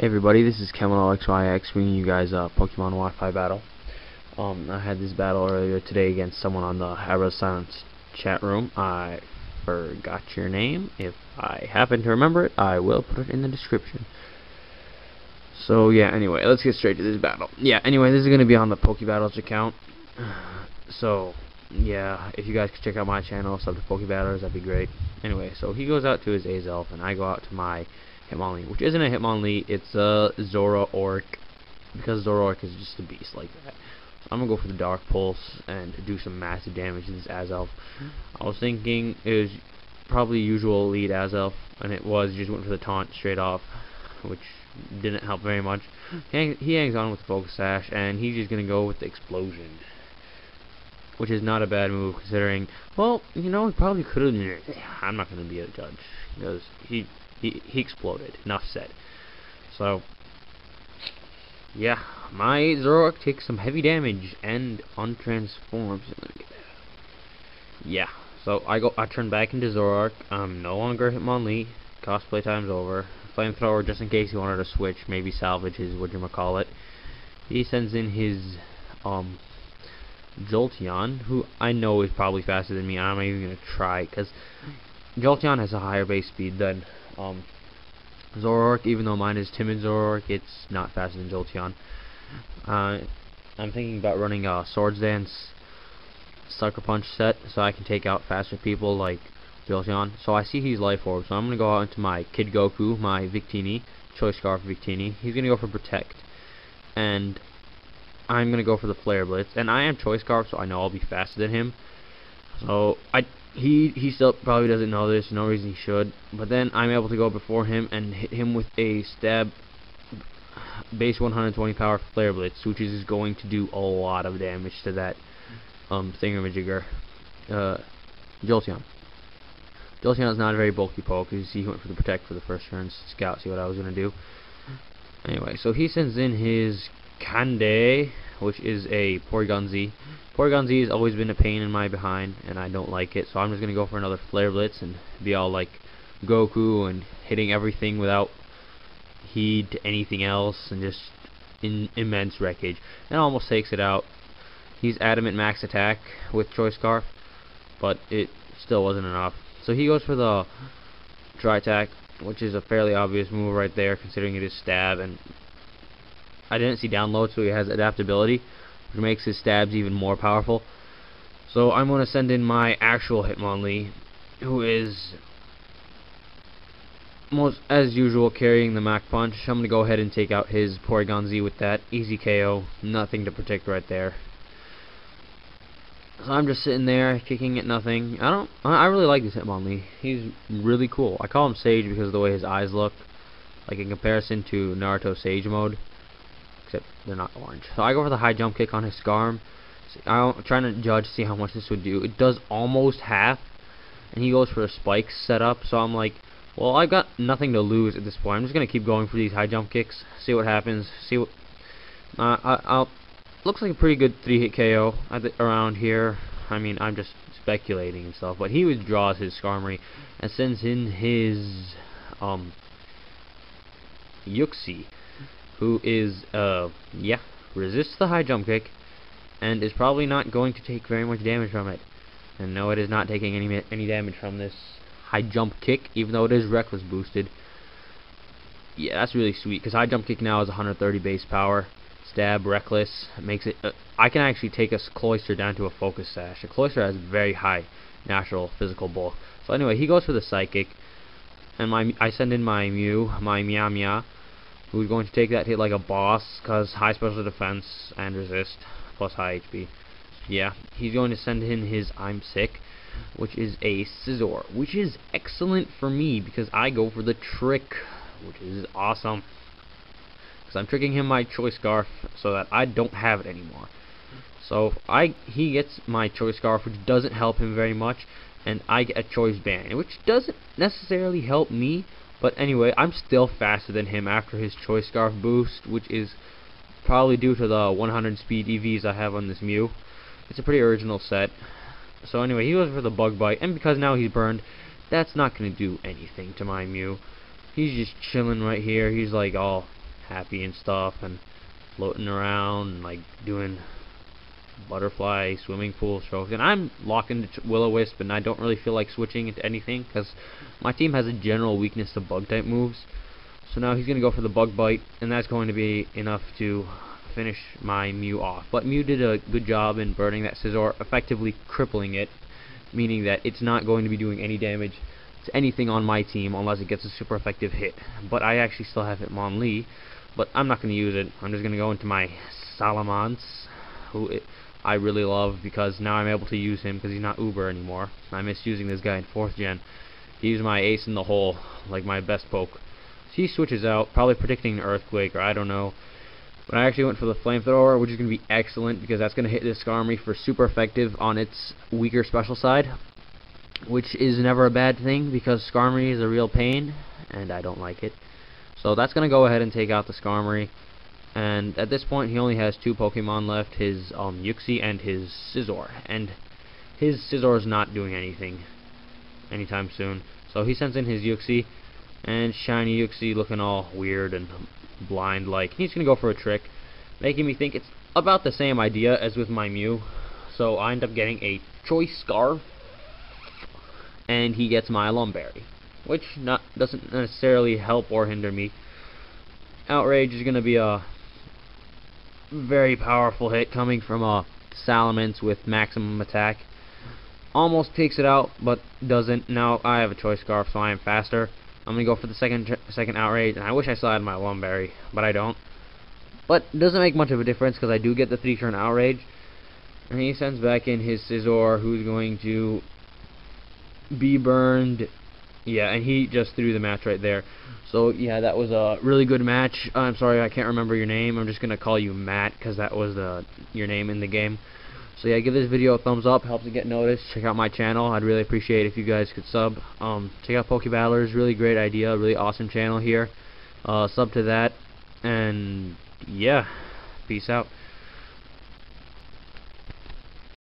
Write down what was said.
Everybody, this is Kameloxyx bringing you guys a Pokemon Wi-Fi battle. I had this battle earlier today against someone on the Arrow Silence chat room. I forgot your name. If I happen to remember it, I will put it in the description. So yeah, anyway, let's get straight to this battle. Yeah, anyway, this is going to be on the Pokebattles account. So yeah, if you guys could check out my channel, sub to Pokebattles, that'd be great. Anyway, so he goes out to his Azelf, and I go out to my Hitmonlee, which isn't a Hitmonlee, it's a Zoroark, because Zoroark is just a beast like that. So I'm going to go for the Dark Pulse and do some massive damage to this Azelf. I was thinking it was probably usual lead Azelf, and it was, just went for the taunt straight off, which didn't help very much. He hangs on with the Focus Sash, and he's just going to go with the Explosion, which is not a bad move considering, well, you know, he probably could have, I'm not going to be a judge, because he exploded. Enough said. So, yeah, my Zoroark takes some heavy damage and untransforms. Yeah, so I turn back into Zoroark. I'm no longer Hitmonlee. Cosplay time's over. Flamethrower, just in case he wanted to switch, maybe salvage his whatchamacallit. He sends in his Jolteon, who I know is probably faster than me. I'm not even gonna try, because Jolteon has a higher base speed than Zoroark. Even though mine is timid Zoroark, it's not faster than Jolteon. I'm thinking about running a Swords Dance Sucker Punch set so I can take out faster people like Jolteon. So I see he's Life Orb, so I'm gonna go out into my Kid Goku, my Victini, Choice Scarf Victini. He's gonna go for Protect, and I'm gonna go for the Flare Blitz. And I am Choice Scarf, so I know I'll be faster than him. So he still probably doesn't know this, no reason he should, but then I'm able to go before him and hit him with a stab base 120 power Flare Blitz, which is going to do a lot of damage to that thingamajigger, Jolteon. Jolteon is not a very bulky poke. You see he went for the Protect for the first turn, scout, see what I was going to do. Anyway, so he sends in his Kande, which is a Porygon Z. Porygon Z has always been a pain in my behind, and I don't like it, so I'm just going to go for another Flare Blitz and be all like Goku and hitting everything without heed to anything else, and just immense wreckage. And almost takes it out. He's Adamant Max Attack with Choice Scarf, but it still wasn't enough. So he goes for the Tri-Attack, which is a fairly obvious move right there, considering it is Stab, and I didn't see download, so he has adaptability, which makes his stabs even more powerful. So I'm going to send in my actual Hitmonlee, who is, as usual, carrying the Mach Punch. I'm going to go ahead and take out his Porygon Z with that. Easy KO, nothing to protect right there. So I'm just sitting there, kicking at nothing. I really like this Hitmonlee. He's really cool. I call him Sage because of the way his eyes look, like in comparison to Naruto Sage mode, except they're not orange. So I go for the high jump kick on his Scarm. I'm trying to judge, see how much this would do. It does almost half, and he goes for a spike setup. So I'm like, well, I've got nothing to lose at this point. I'm just gonna keep going for these high jump kicks, see what happens. See what looks like a pretty good 3-hit KO around here. I mean, I'm just speculating and stuff, but he withdraws his Skarmory and sends in his Yuxi, who is yeah, resists the high jump kick and is probably not going to take very much damage from it. And no, it is not taking any damage from this high jump kick, even though it is reckless boosted. Yeah, that's really sweet, because high jump kick now is 130 base power. Stab, reckless, makes it I can actually take a Cloyster down to a Focus Sash. A Cloyster has very high natural physical bulk. So anyway, he goes for the Psychic, and I send in my Mew, my Meow, who's going to take that hit like a boss, because high special defense and resist, plus high HP. Yeah, he's going to send in his I'm Sick, which is a Scizor, which is excellent for me, because I go for the Trick, which is awesome. Because I'm tricking him my Choice Scarf so that I don't have it anymore. So he gets my Choice Scarf, which doesn't help him very much, and I get a Choice Band, which doesn't necessarily help me. But anyway, I'm still faster than him after his Choice Scarf boost, which is probably due to the 100 speed EVs I have on this Mew. It's a pretty original set. So anyway, he goes for the Bug Bite, and because now he's burned, that's not going to do anything to my Mew. He's just chilling right here. He's like all happy and stuff, and floating around, and, like, doing butterfly swimming pool strokes. And I'm locked into Will-O-Wisp, and I don't really feel like switching into anything, because my team has a general weakness to bug-type moves. So now he's going to go for the Bug Bite, and that's going to be enough to finish my Mew off. But Mew did a good job in burning that Scizor, effectively crippling it, meaning that it's not going to be doing any damage to anything on my team unless it gets a super effective hit. But I actually still have Hitmonlee, but I'm not going to use it. I'm just going to go into my Salamence, who I really love, because now I'm able to use him because he's not Uber anymore. I miss using this guy in 4th gen. He's my ace in the hole, like my best poke. He switches out, probably predicting an Earthquake, or I don't know. But I actually went for the Flamethrower, which is going to be excellent, because that's going to hit this Skarmory for super effective on its weaker special side, which is never a bad thing, because Skarmory is a real pain, and I don't like it. So that's going to go ahead and take out the Skarmory. And at this point, he only has 2 Pokemon left, his Uxie and his Scizor. And his Scizor is not doing anything anytime soon. So he sends in his Uxie, and shiny Uxie looking all weird and blind-like. He's going to go for a trick, making me think it's about the same idea as with my Mew. So I end up getting a Choice Scarf, and he gets my Lumberry, which doesn't necessarily help or hinder me. Outrage is going to be a very powerful hit coming from a Salamence with maximum attack. Almost takes it out, but doesn't. Now I have a Choice Scarf, so I am faster. I'm going to go for the second Outrage, and I wish I still had my Lumberry, but I don't. But it doesn't make much of a difference, because I do get the 3-turn Outrage. And he sends back in his Scizor, who's going to be burned. Yeah, and he just threw the match right there. So, yeah, that was a really good match. I'm sorry, I can't remember your name. I'm just going to call you Matt, because that was your name in the game. So yeah, give this video a thumbs up, helps it get noticed. Check out my channel. I'd really appreciate it if you guys could sub. Check out Pokebattlers, really great idea, really awesome channel here. Sub to that, and yeah, peace out.